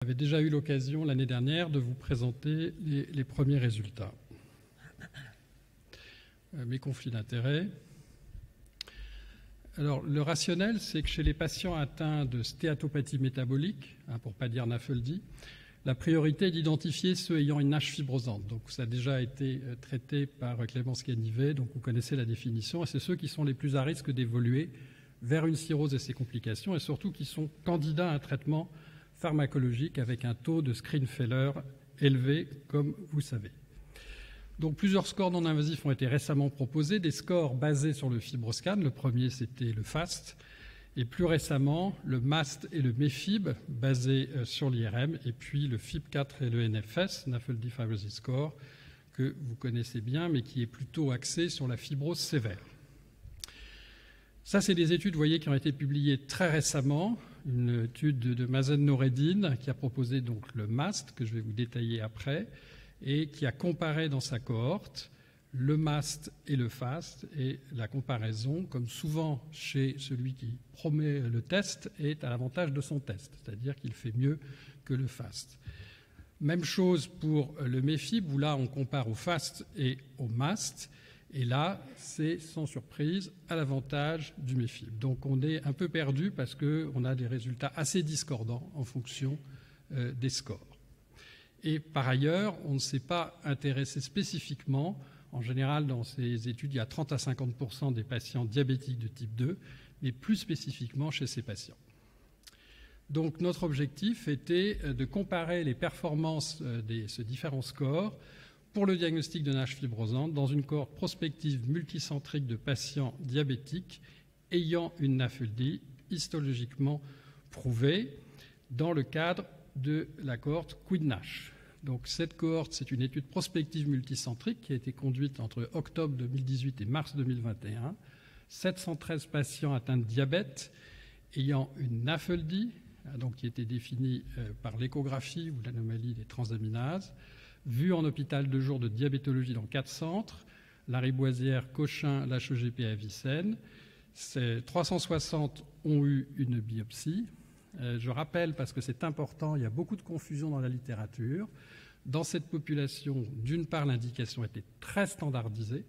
J'avais déjà eu l'occasion l'année dernière de vous présenter les premiers résultats. Mes conflits d'intérêts. Alors, le rationnel, c'est que chez les patients atteints de stéatopathie métabolique, pour ne pas dire NAFLD, la priorité est d'identifier ceux ayant une NASH fibrosante. Donc, ça a déjà été traité par Clémence Canivet, donc vous connaissez la définition, et c'est ceux qui sont les plus à risque d'évoluer vers une cirrhose et ses complications, et surtout qui sont candidats à un traitement pharmacologique avec un taux de screen failure élevé, comme vous savez. Donc plusieurs scores non invasifs ont été récemment proposés, des scores basés sur le FibroScan. Le premier, c'était le FAST, et plus récemment, le MAST et le MEFIB, basés sur l'IRM, et puis le FIB4 et le NFS, NAFLD Fibrosis Score, que vous connaissez bien, mais qui est plutôt axé sur la fibrose sévère. Ça, c'est des études, vous voyez, qui ont été publiées très récemment. Une étude de Mazen Noureddin qui a proposé donc le MAST, que je vais vous détailler après, et qui a comparé dans sa cohorte le MAST et le FAST. Et la comparaison, comme souvent chez celui qui promet le test, est à l'avantage de son test, c'est-à-dire qu'il fait mieux que le FAST. Même chose pour le MEFIB, où là on compare au FAST et au MAST. Et là, c'est sans surprise à l'avantage du MEFIB. Donc on est un peu perdu parce qu'on a des résultats assez discordants en fonction des scores. Et par ailleurs, on ne s'est pas intéressé spécifiquement. En général, dans ces études, il y a 30 à 50% des patients diabétiques de type 2, mais plus spécifiquement chez ces patients. Donc notre objectif était de comparer les performances de ces différents scores pour le diagnostic de NASH fibrosante dans une cohorte prospective multicentrique de patients diabétiques ayant une NAFLD histologiquement prouvée dans le cadre de la cohorte QUID-NASH. Donc cette cohorte, c'est une étude prospective multicentrique qui a été conduite entre octobre 2018 et mars 2021. 713 patients atteints de diabète ayant une NAFLD, donc qui était définie par l'échographie ou l'anomalie des transaminases, vus en hôpital de jour de diabétologie dans 4 centres, Lariboisière, Cochin, l'HEGP à Avicenne. 360 ont eu une biopsie. Je rappelle, parce que c'est important, il y a beaucoup de confusion dans la littérature. Dans cette population, d'une part, l'indication était très standardisée.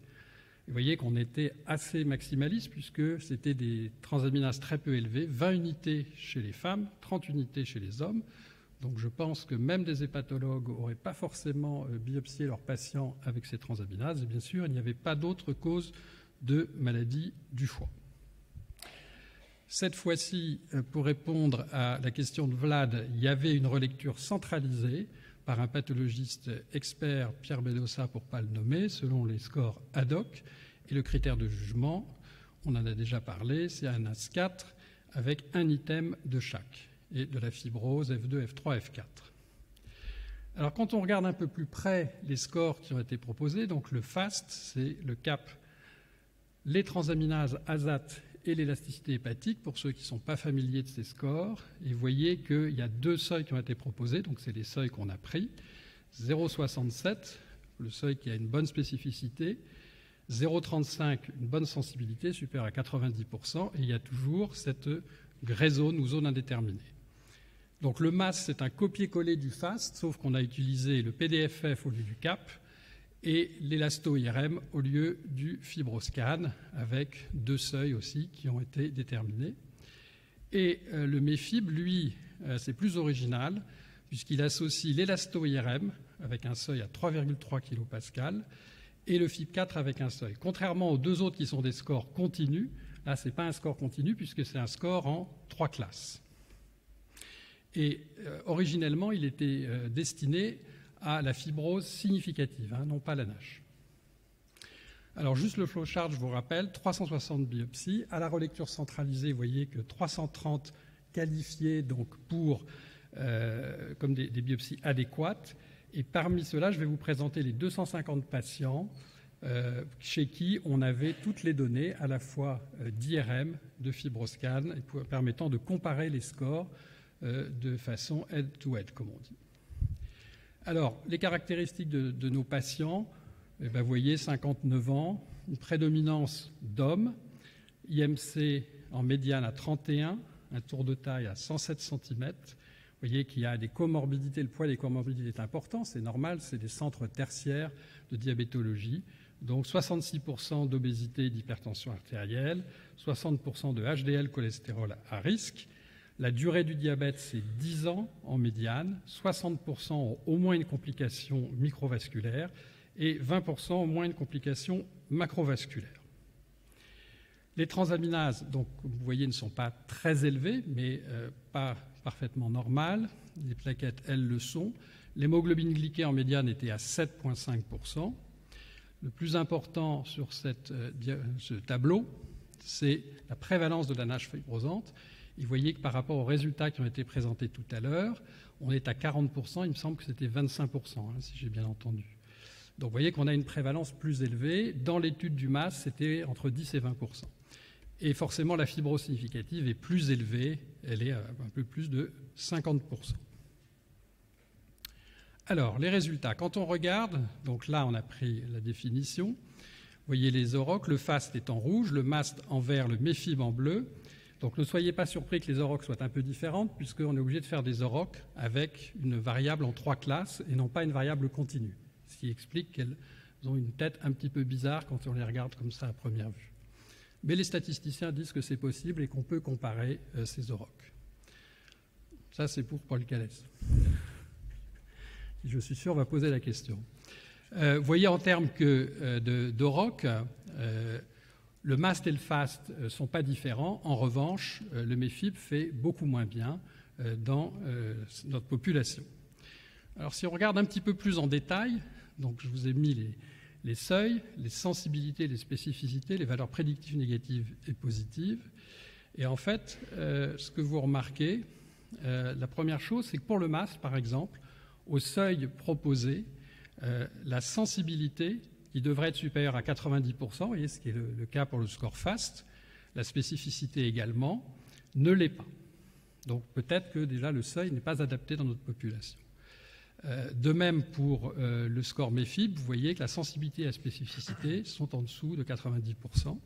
Vous voyez qu'on était assez maximaliste puisque c'était des transaminases très peu élevées, 20 unités chez les femmes, 30 unités chez les hommes. Donc je pense que même des hépatologues n'auraient pas forcément biopsié leurs patients avec ces transaminases. Et bien sûr, il n'y avait pas d'autre cause de maladie du foie. Cette fois-ci, pour répondre à la question de Vlad, il y avait une relecture centralisée par un pathologiste expert, Pierre Bedossa, pour ne pas le nommer, selon les scores ad hoc. Et le critère de jugement, on en a déjà parlé, c'est un AS4 avec un item de chaque, et de la fibrose F2, F3, F4. Alors quand on regarde un peu plus près les scores qui ont été proposés, donc le FAST, c'est le CAP, les transaminases ASAT et l'élasticité hépatique, pour ceux qui ne sont pas familiers de ces scores, et vous voyez qu'il y a 2 seuils qui ont été proposés, donc c'est les seuils qu'on a pris, 0,67, le seuil qui a une bonne spécificité, 0,35, une bonne sensibilité, supérieure à 90%, et il y a toujours cette grey zone ou zone indéterminée. Donc le MAS, c'est un copier-coller du FAST, sauf qu'on a utilisé le PDFF au lieu du CAP et l'élasto-IRM au lieu du FibroScan, avec 2 seuils aussi qui ont été déterminés. Et le MEFIB, lui, c'est plus original, puisqu'il associe l'élasto-IRM avec un seuil à 3,3 kPa et le FIB4 avec un seuil. Contrairement aux 2 autres qui sont des scores continus, là, ce n'est pas un score continu puisque c'est un score en 3 classes. Et originellement, il était destiné à la fibrose significative, non pas la NASH. Alors juste le flowchart, je vous rappelle, 360 biopsies. À la relecture centralisée, vous voyez que 330 qualifiés donc comme des biopsies adéquates. Et parmi ceux-là, je vais vous présenter les 250 patients chez qui on avait toutes les données, à la fois d'IRM, de FibroScan, permettant de comparer les scores de façon head-to-head, comme on dit. Alors, les caractéristiques de nos patients, vous voyez, 59 ans, une prédominance d'hommes, IMC en médiane à 31, un tour de taille à 107 cm, Vous voyez qu'il y a des comorbidités, le poids des comorbidités est important, c'est normal, c'est des centres tertiaires de diabétologie. Donc 66% d'obésité et d'hypertension artérielle, 60% de HDL cholestérol à risque. La durée du diabète, c'est 10 ans en médiane, 60% ont au moins une complication microvasculaire et 20% au moins une complication macrovasculaire. Les transaminases, donc, comme vous voyez, ne sont pas très élevées, mais pas parfaitement normales. Les plaquettes, elles, le sont. L'hémoglobine glyquée en médiane était à 7,5%. Le plus important sur ce tableau, c'est la prévalence de la NASH fibrosante. Et vous voyez que par rapport aux résultats qui ont été présentés tout à l'heure, on est à 40%, il me semble que c'était 25%, si j'ai bien entendu. Donc vous voyez qu'on a une prévalence plus élevée. Dans l'étude du MAS, c'était entre 10 et 20%. Et forcément, la fibrose significative est plus élevée, elle est un peu plus de 50%. Alors, les résultats. Quand on regarde, donc là, on a pris la définition. Vous voyez les aurochs, le FAST est en rouge, le MAST en vert, le MEFIB en bleu. Donc ne soyez pas surpris que les aurochs soient un peu différentes, puisqu'on est obligé de faire des aurochs avec une variable en 3 classes et non pas une variable continue. Ce qui explique qu'elles ont une tête un petit peu bizarre quand on les regarde comme ça à première vue. Mais les statisticiens disent que c'est possible et qu'on peut comparer ces aurochs. Ça, c'est pour Paul Callès. Je suis sûr, on va poser la question. Vous voyez, en termes d'aurochs, le MAST et le FAST ne sont pas différents. En revanche, le MEFIB fait beaucoup moins bien dans notre population. Alors, si on regarde un petit peu plus en détail, donc je vous ai mis les seuils, les sensibilités, les spécificités, les valeurs prédictives négatives et positives. Et en fait, ce que vous remarquez, la première chose, c'est que pour le MAST, par exemple, au seuil proposé, la sensibilité qui devrait être supérieure à 90%, vous voyez, ce qui est le cas pour le score FAST, la spécificité également, ne l'est pas. Donc peut-être que déjà le seuil n'est pas adapté dans notre population. De même pour le score MEFIB, vous voyez que la sensibilité et la spécificité sont en dessous de 90%.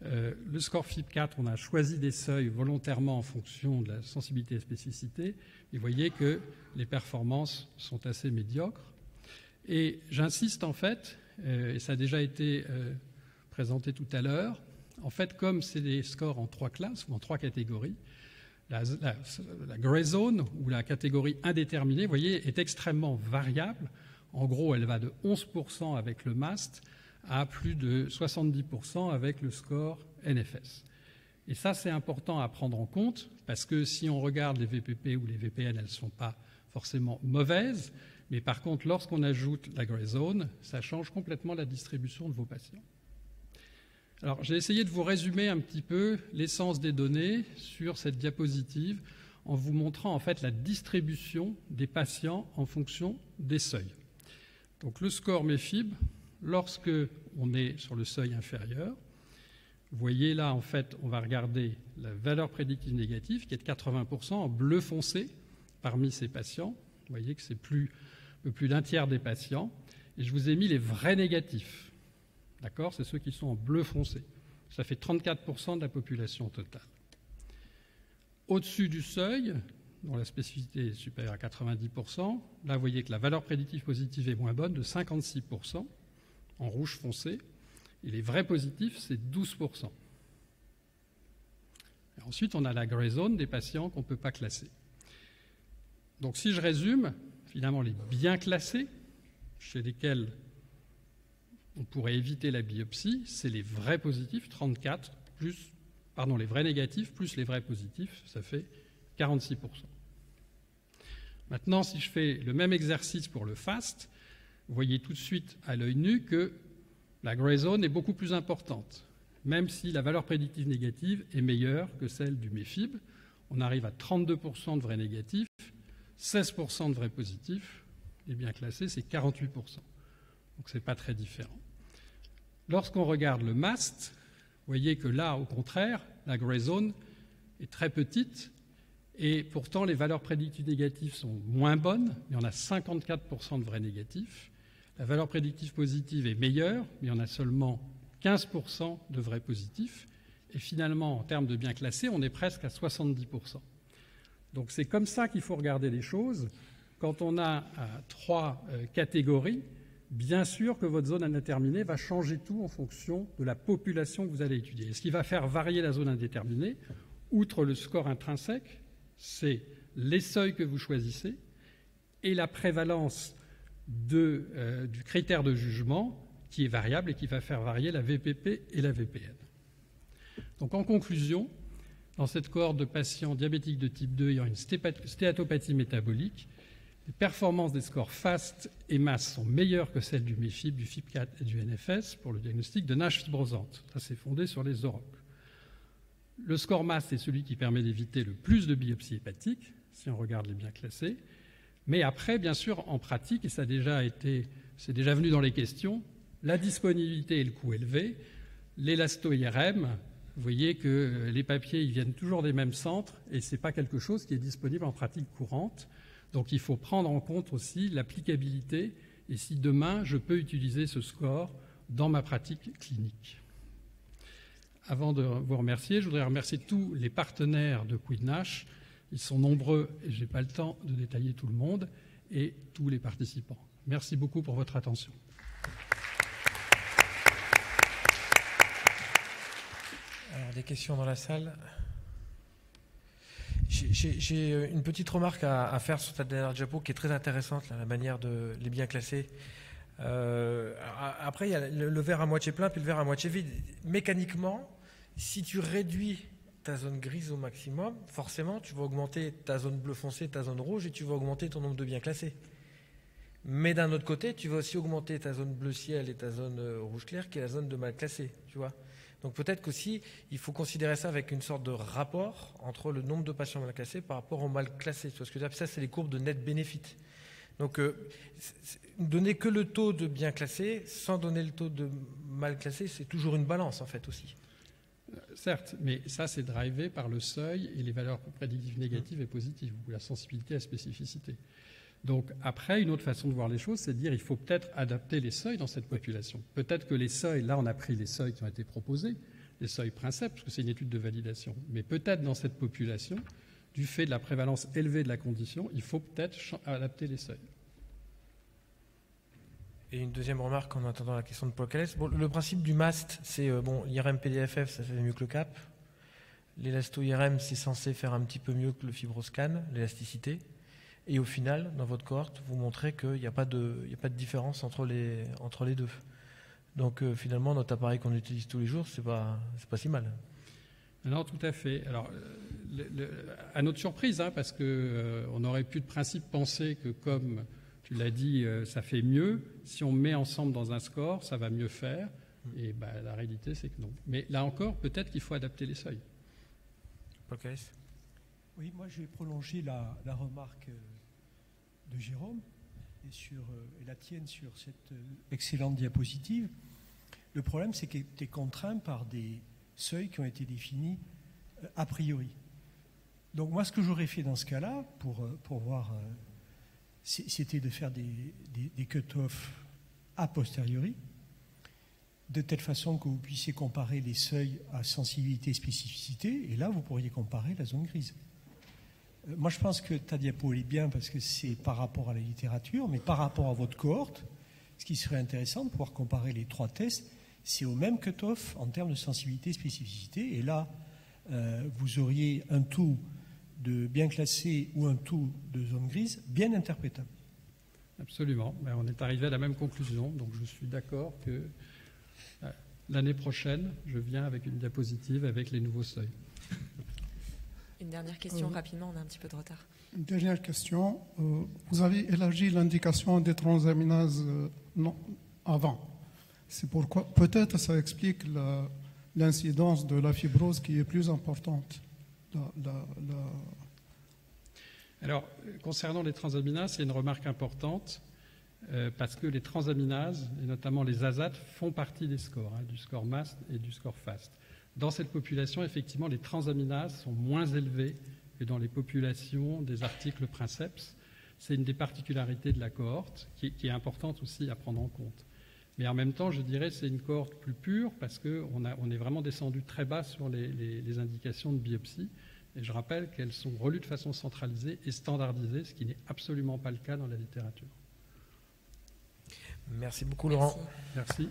Le score FIB4, on a choisi des seuils volontairement en fonction de la sensibilité et la spécificité. Et vous voyez que les performances sont assez médiocres. Et j'insiste en fait, et ça a déjà été présenté tout à l'heure, en fait, comme c'est des scores en 3 classes ou en 3 catégories, la gray zone, ou la catégorie indéterminée, vous voyez, est extrêmement variable. En gros, elle va de 11% avec le MAST à plus de 70% avec le score NFS. Et ça, c'est important à prendre en compte, parce que si on regarde les VPP ou les VPN, elles ne sont pas forcément mauvaises, mais par contre, lorsqu'on ajoute la gray zone, ça change complètement la distribution de vos patients. Alors, j'ai essayé de vous résumer un petit peu l'essence des données sur cette diapositive en vous montrant en fait la distribution des patients en fonction des seuils. Donc, le score MEFIB, lorsque on est sur le seuil inférieur, vous voyez là, en fait, on va regarder la valeur prédictive négative qui est de 80% en bleu foncé parmi ces patients. Vous voyez que c'est un peu plus d'un tiers des patients. Et je vous ai mis les vrais négatifs. D'accord ? C'est ceux qui sont en bleu foncé. Ça fait 34% de la population totale. Au-dessus du seuil, dont la spécificité est supérieure à 90%, là, vous voyez que la valeur prédictive positive est moins bonne, de 56%, en rouge foncé. Et les vrais positifs, c'est 12%. Et ensuite, on a la gray zone des patients qu'on ne peut pas classer. Donc, si je résume, finalement, les bien classés, chez lesquels on pourrait éviter la biopsie, c'est les vrais positifs, 34, les vrais négatifs plus les vrais positifs, ça fait 46%. Maintenant, si je fais le même exercice pour le FAST, vous voyez tout de suite à l'œil nu que la gray zone est beaucoup plus importante. Même si la valeur prédictive négative est meilleure que celle du MEFIB, on arrive à 32% de vrais négatifs, 16% de vrais positifs, et bien classés, c'est 48%. Donc ce n'est pas très différent. Lorsqu'on regarde le MAST, vous voyez que là, au contraire, la gray zone est très petite, et pourtant les valeurs prédictives négatives sont moins bonnes, mais on a 54% de vrais négatifs. La valeur prédictive positive est meilleure, mais on a seulement 15% de vrais positifs. Et finalement, en termes de bien classés, on est presque à 70%. Donc c'est comme ça qu'il faut regarder les choses. Quand on a 3 catégories, bien sûr que votre zone indéterminée va changer tout en fonction de la population que vous allez étudier. Et ce qui va faire varier la zone indéterminée, outre le score intrinsèque, c'est les seuils que vous choisissez et la prévalence du critère de jugement qui est variable et qui va faire varier la VPP et la VPN. Donc en conclusion, dans cette cohorte de patients diabétiques de type 2 ayant une stéatopathie métabolique, les performances des scores FAST et MAS sont meilleures que celles du MEFIB, du FIB4 et du NFS pour le diagnostic de NASH fibrosante. Ça, c'est fondé sur les Europe. Le score MAS est celui qui permet d'éviter le plus de biopsies hépatiques, si on regarde les bien classés. Mais après, bien sûr, en pratique, et c'est déjà venu dans les questions, la disponibilité et le coût élevé, l'élasto-IRM, vous voyez que les papiers ils viennent toujours des mêmes centres et ce n'est pas quelque chose qui est disponible en pratique courante. Donc il faut prendre en compte aussi l'applicabilité et si demain je peux utiliser ce score dans ma pratique clinique. Avant de vous remercier, je voudrais remercier tous les partenaires de QuidNASH. Ils sont nombreux et je n'ai pas le temps de détailler tout le monde et tous les participants. Merci beaucoup pour votre attention. Alors, des questions dans la salle? J'ai une petite remarque à faire sur ta dernière diapo qui est très intéressante, la manière de les bien classer. Après, il y a le verre à moitié plein puis le verre à moitié vide. Mécaniquement, si tu réduis ta zone grise au maximum, forcément, tu vas augmenter ta zone bleu foncé, ta zone rouge et tu vas augmenter ton nombre de bien classés. Mais d'un autre côté, tu vas aussi augmenter ta zone bleu ciel et ta zone rouge clair qui est la zone de mal classé, tu vois. Donc peut-être qu'aussi, il faut considérer ça avec une sorte de rapport entre le nombre de patients mal classés par rapport au mal classé. Parce que ça, c'est les courbes de net bénéfice. Donc, donner que le taux de bien classé sans donner le taux de mal classé, c'est toujours une balance, en fait, aussi. Certes, mais ça, c'est drivé par le seuil et les valeurs prédictives négatives et positives, ou la sensibilité à la spécificité. Donc après, une autre façon de voir les choses, c'est de dire qu'il faut peut-être adapter les seuils dans cette population. Peut-être que les seuils, là on a pris les seuils qui ont été proposés, les seuils Princeps, parce que c'est une étude de validation. Mais peut-être dans cette population, du fait de la prévalence élevée de la condition, il faut peut-être adapter les seuils. Et une deuxième remarque en attendant la question de Paul Calès. Bon, le principe du MAST, c'est IRM-PDFF, ça fait mieux que le CAP. L'élasto-IRM, c'est censé faire un petit peu mieux que le FibroScan, l'élasticité. Et au final, dans votre cohorte, vous montrez qu'il n'y a pas de différence entre les deux. Donc finalement, notre appareil qu'on utilise tous les jours, c'est pas si mal. Non, tout à fait. Alors, à notre surprise, parce qu'on aurait pu de principe penser que comme tu l'as dit, ça fait mieux, si on met ensemble dans un score, ça va mieux faire. Et la réalité, c'est que non. Mais là encore, peut-être qu'il faut adapter les seuils. Paul Calès ? Oui, moi je vais prolonger la remarque de Jérôme et la tienne sur cette excellente diapositive. Le problème, c'est que tu es contraint par des seuils qui ont été définis a priori. Donc moi, ce que j'aurais fait dans ce cas-là, pour voir, c'était de faire des cut-offs a posteriori, de telle façon que vous puissiez comparer les seuils à sensibilité et spécificité, et là, vous pourriez comparer la zone grise. Moi, je pense que ta diapo est bien parce que c'est par rapport à la littérature, mais par rapport à votre cohorte, ce qui serait intéressant de pouvoir comparer les 3 tests, c'est au même cut-off en termes de sensibilité et spécificité. Et là, vous auriez un taux de bien classé ou un taux de zone grise bien interprétable. Absolument. On est arrivé à la même conclusion. Donc, je suis d'accord que l'année prochaine, je viens avec une diapositive avec les nouveaux seuils. Une dernière question, rapidement, on a un petit peu de retard. Une dernière question. Vous avez élargi l'indication des transaminases avant. C'est pourquoi, peut-être ça explique l'incidence de la fibrose qui est plus importante. Alors, concernant les transaminases, c'est une remarque importante parce que les transaminases, et notamment les azates, font partie des scores, du score MAST et du score FAST. Dans cette population, effectivement, les transaminases sont moins élevées que dans les populations des articles Princeps. C'est une des particularités de la cohorte qui est importante aussi à prendre en compte. Mais en même temps, je dirais que c'est une cohorte plus pure parce qu'on est vraiment descendu très bas sur les indications de biopsie. Et je rappelle qu'elles sont relues de façon centralisée et standardisée, ce qui n'est absolument pas le cas dans la littérature. Merci beaucoup, Laurent. Merci.